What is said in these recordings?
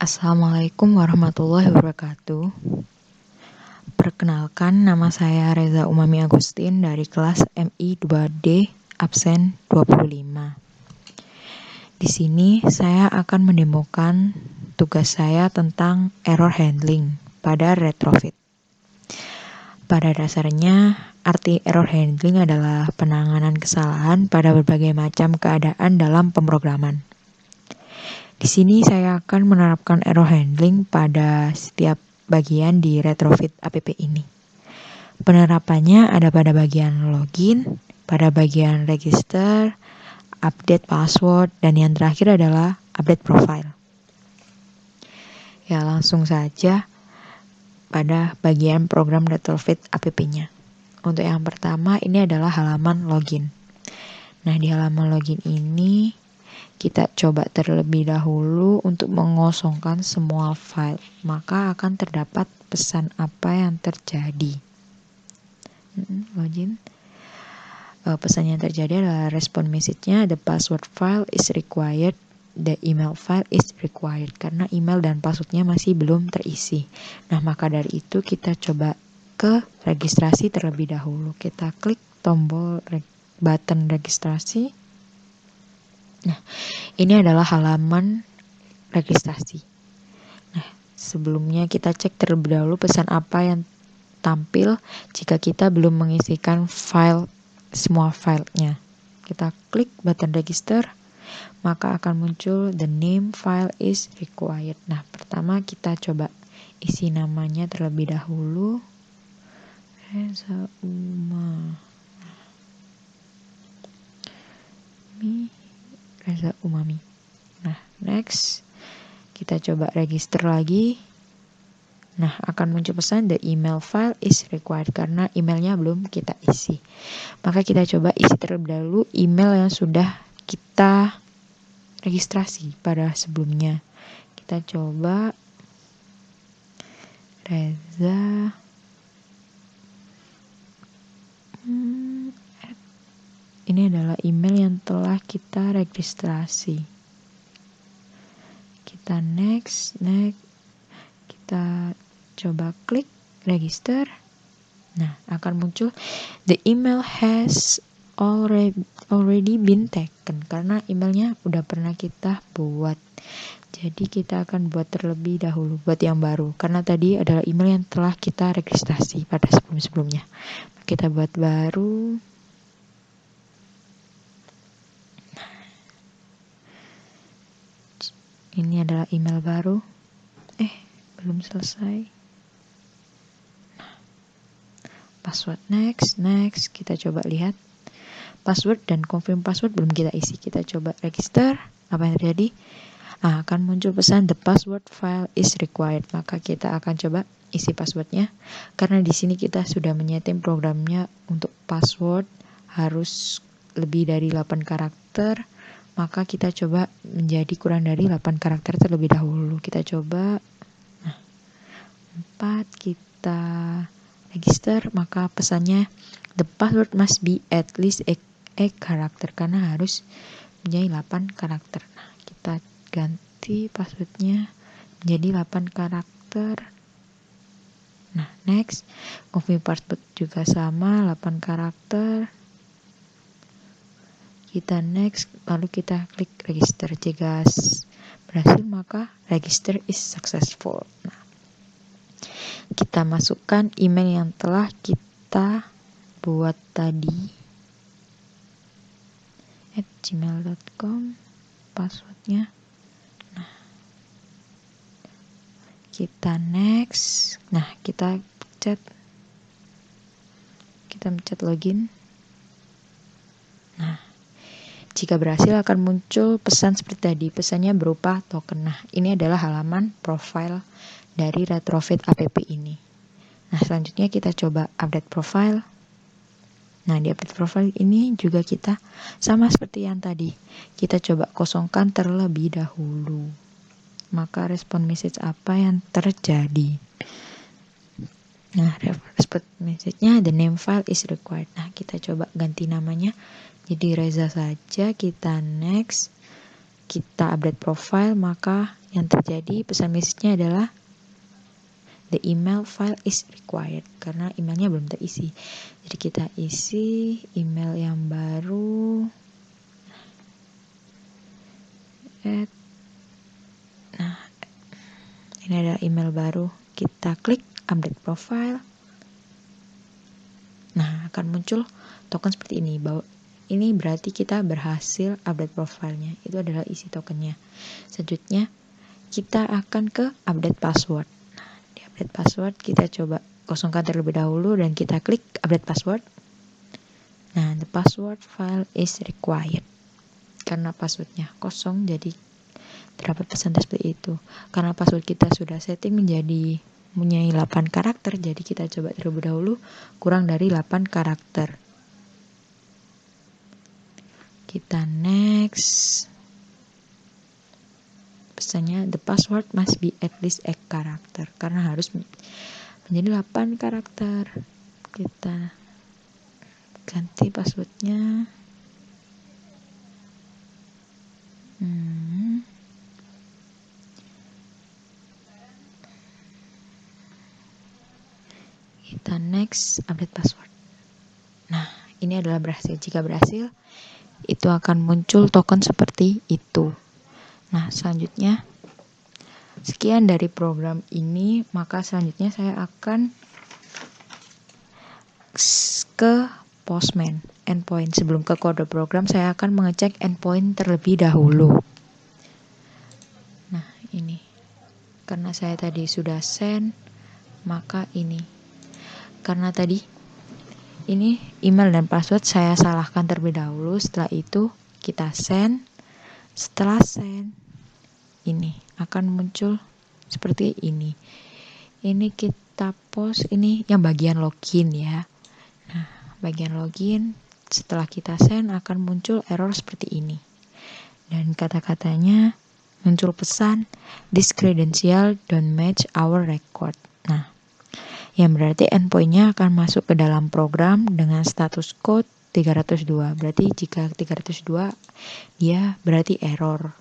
Assalamualaikum warahmatullahi wabarakatuh. Perkenalkan, nama saya Reza Umami Agustin dari kelas MI 2D absen 25. Di sini saya akan mendemokan tugas saya tentang error handling pada retrofit. Pada dasarnya, arti error handling adalah penanganan kesalahan pada berbagai macam keadaan dalam pemrograman. Di sini saya akan menerapkan error handling pada setiap bagian di retrofit app ini. Penerapannya ada pada bagian login, pada bagian register, update password, dan yang terakhir adalah update profile. Ya, langsung saja pada bagian program retrofit app-nya. Untuk yang pertama, ini adalah halaman login. Nah, di halaman login ini kita coba terlebih dahulu untuk mengosongkan semua file, maka akan terdapat pesan apa yang terjadi. Login. Pesan yang terjadi adalah respon message-nya, the password file is required, the email file is required, karena email dan passwordnya masih belum terisi. Nah, maka dari itu kita coba ke registrasi terlebih dahulu. Kita klik tombol button registrasi. Nah, ini adalah halaman registrasi. Nah, sebelumnya kita cek terlebih dahulu pesan apa yang tampil jika kita belum mengisikan semua filenya. Kita klik button register, maka akan muncul the name file is required. Nah, pertama kita coba isi namanya terlebih dahulu. Reza Umami. Nah, next kita coba register lagi. Nah, akan muncul pesan the email file is required karena emailnya belum kita isi. Maka kita coba isi terlebih dahulu email yang sudah kita registrasi pada sebelumnya. Kita coba Reza ini adalah email yang telah kita registrasi. Kita next, kita coba klik register. Nah, akan muncul the email has already been taken karena emailnya udah pernah kita buat. Jadi kita akan buat terlebih dahulu, buat yang baru, karena tadi adalah email yang telah kita registrasi pada sebelum-sebelumnya. Kita buat baru. Ini adalah email baru. Belum selesai. Password next, kita coba lihat. Password dan confirm password belum kita isi. Kita coba register. Apa yang terjadi? Akan muncul pesan the password file is required. Maka kita akan coba isi passwordnya. Karena di sini kita sudah menyeting programnya untuk password harus lebih dari 8 karakter. Maka kita coba menjadi kurang dari 8 karakter terlebih dahulu. Kita coba 4, kita register, maka pesannya the password must be at least a karakter karena harus menjadi 8 karakter. Nah, kita ganti passwordnya menjadi 8 karakter. Nah, next, confirm password juga sama 8 karakter. Kita next, lalu kita klik register. Jika berhasil, maka register is successful. Nah, kita masukkan email yang telah kita buat tadi @gmail.com, passwordnya. Nah, kita next. Nah, kita pencet login. Nah, jika berhasil akan muncul pesan seperti tadi. Pesannya berupa token. Nah, ini adalah halaman profile dari retrofit app ini. Nah, selanjutnya kita coba update profile. Nah, di update profile ini juga kita sama seperti yang tadi. Kita coba kosongkan terlebih dahulu. Maka respon message apa yang terjadi? Nah, respon message-nya the name file is required. Nah, kita coba ganti namanya jadi Reza saja. Kita next. kita update profile, maka yang terjadi pesan message-nya adalah the email file is required, karena emailnya belum terisi. Jadi kita isi email yang baru. Nah, ini ada email baru. Kita klik update profile. Nah, akan muncul token seperti ini. Ini berarti kita berhasil update profilnya. Itu adalah isi tokennya. Selanjutnya, kita akan ke update password. Nah, di update password kita coba kosongkan terlebih dahulu dan kita klik update password. Nah, the password file is required. Karena passwordnya kosong, jadi terdapat pesan seperti itu. Karena password kita sudah setting menjadi mempunyai 8 karakter, jadi kita coba terlebih dahulu kurang dari 8 karakter. Kita next. Pesannya the password must be at least 8 karakter, karena harus menjadi 8 karakter. Kita ganti passwordnya. Kita next update password. Nah, ini adalah berhasil. Jika berhasil, itu akan muncul token seperti itu. Nah, selanjutnya, sekian dari program ini, maka selanjutnya saya akan ke Postman, endpoint. Sebelum ke kode program, saya akan mengecek endpoint terlebih dahulu. Nah, ini. Karena saya tadi sudah send, maka ini. Karena tadi ini email dan password saya salahkan terlebih dahulu. Setelah itu kita send. Setelah send, ini akan muncul seperti ini. Ini kita post, ini yang bagian login ya. Nah, bagian login setelah kita send akan muncul error seperti ini. Dan kata-katanya muncul pesan this credential don't match our record. Nah, yang berarti endpoint-nya akan masuk ke dalam program dengan status code 302. Berarti jika 302 dia berarti error.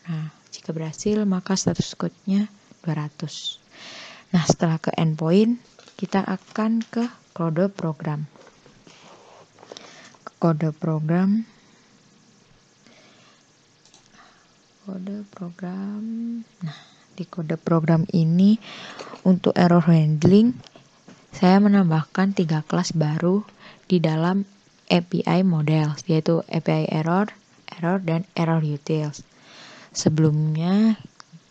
Nah, jika berhasil maka status code-nya 200. Nah, setelah ke endpoint, kita akan ke kode program. Kode program. Nah, di kode program ini untuk error handling saya menambahkan 3 kelas baru di dalam API model, yaitu API error, dan error utils. Sebelumnya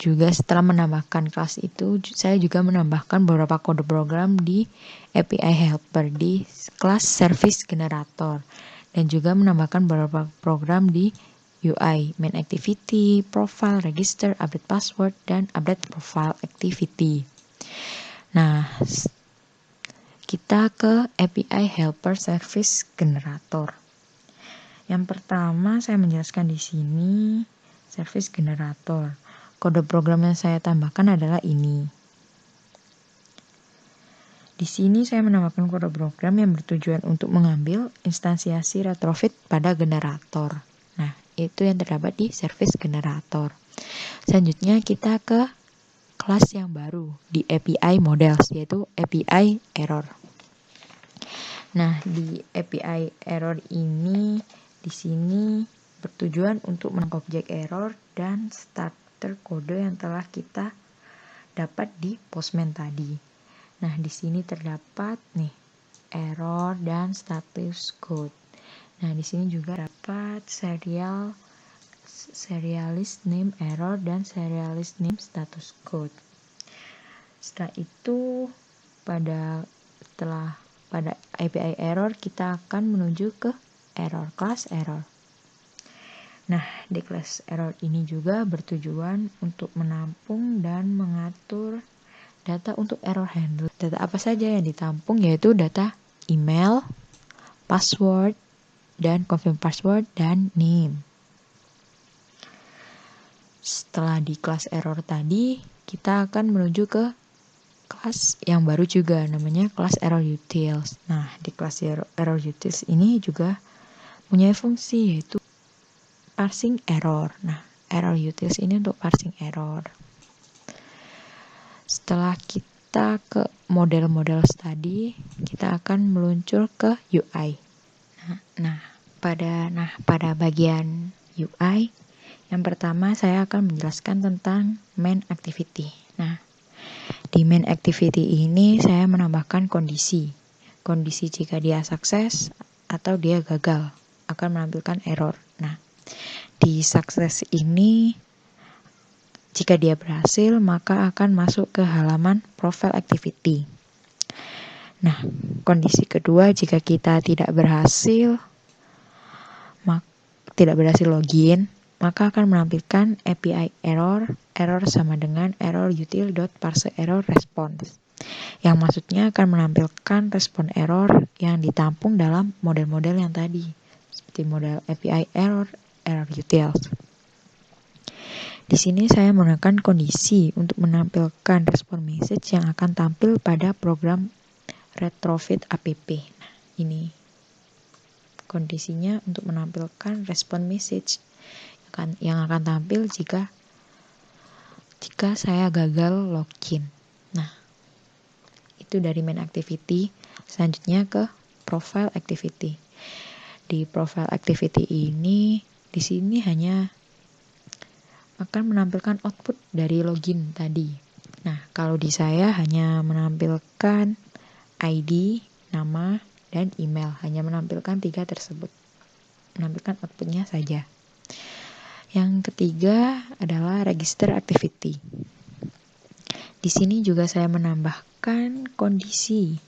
juga setelah menambahkan kelas itu, saya juga menambahkan beberapa kode program di API helper di kelas service generator, dan juga menambahkan beberapa program di UI, main activity, profile, register, update password, dan update profile activity. Nah, kita ke API helper service generator. Yang pertama saya menjelaskan di sini service generator. Kode program yang saya tambahkan adalah ini. Di sini saya menambahkan kode program yang bertujuan untuk mengambil instansiasi retrofit pada generator. Nah, itu yang terdapat di service generator. Selanjutnya kita ke kelas yang baru di API models, yaitu API error. Nah, di API error ini di sini bertujuan untuk menangkap objek error dan starter kode yang telah kita dapat di Postman tadi. Nah, di sini terdapat nih error dan status code. Nah, di sini juga dapat serialist name error dan serialist name status code. Setelah itu pada API error kita akan menuju ke error, kelas error. Nah, di kelas error ini juga bertujuan untuk menampung dan mengatur data untuk error handle. Data apa saja yang ditampung, yaitu data email, password, dan confirm password, dan name. Setelah di kelas error tadi, kita akan menuju ke kelas yang baru juga, namanya kelas error utils. Nah, di kelas error utils ini juga punya fungsi, yaitu parsing error. Nah, error utils ini untuk parsing error. Setelah kita ke model-model tadi, kita akan meluncur ke UI. Nah, pada bagian UI, yang pertama saya akan menjelaskan tentang main activity. Nah, di main activity ini saya menambahkan kondisi. Kondisi jika dia sukses atau dia gagal akan menampilkan error. Nah, di sukses ini jika dia berhasil maka akan masuk ke halaman profile activity. Nah, kondisi kedua jika kita tidak berhasil login, maka akan menampilkan API error sama dengan error util.parseErrorResponse. Yang maksudnya akan menampilkan respon error yang ditampung dalam model-model yang tadi, seperti model API error utils. Di sini saya menggunakan kondisi untuk menampilkan respon message yang akan tampil pada program retrofit app. Nah, ini kondisinya untuk menampilkan respon message yang akan tampil jika saya gagal login. Nah, itu dari main activity. Selanjutnya ke profile activity. Di profile activity ini, di sini hanya akan menampilkan output dari login tadi. Nah, kalau di saya hanya menampilkan ID, nama, dan email. Hanya menampilkan 3 tersebut. Menampilkan outputnya saja. Yang ketiga adalah register activity. Di sini juga saya menambahkan kondisi.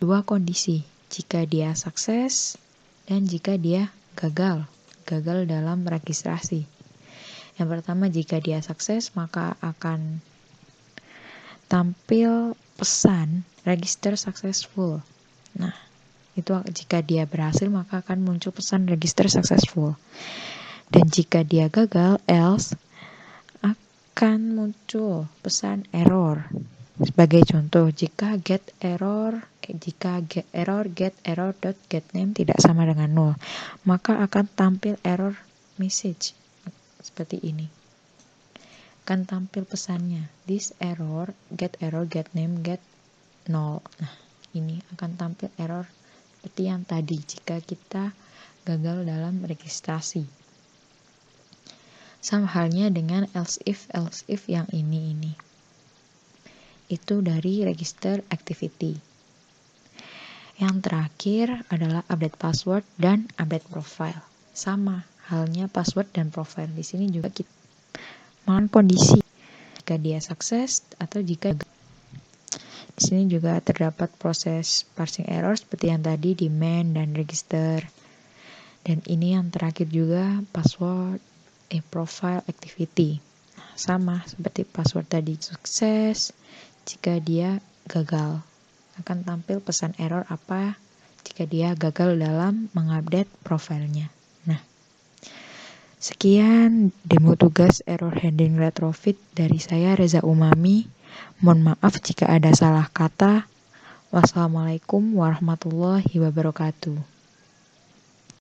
2 kondisi. Jika dia sukses dan jika dia gagal dalam registrasi. Yang pertama, jika dia sukses maka akan tampil pesan register successful. Nah, itu jika dia berhasil maka akan muncul pesan register successful. Dan jika dia gagal, else, akan muncul pesan error. Sebagai contoh, jika get error.getError.getName tidak sama dengan 0, maka akan tampil error message seperti ini. Akan tampil pesannya, this error, getName, get 0. Nah, ini akan tampil error seperti yang tadi jika kita gagal dalam registrasi. Sama halnya dengan else if yang ini. Itu dari register activity. Yang terakhir adalah update password dan update profile. Sama halnya password dan profile. Di sini juga kita melakukan kondisi jika dia sukses atau jika gagal. Di sini juga terdapat proses parsing error seperti yang tadi di main dan register. Dan ini yang terakhir juga password profile activity. Nah, sama seperti password tadi, sukses jika dia gagal. Akan tampil pesan error apa jika dia gagal dalam mengupdate profilnya. Nah, sekian demo tugas error handling retrofit dari saya, Reza Umami. Mohon maaf jika ada salah kata. Wassalamualaikum warahmatullahi wabarakatuh.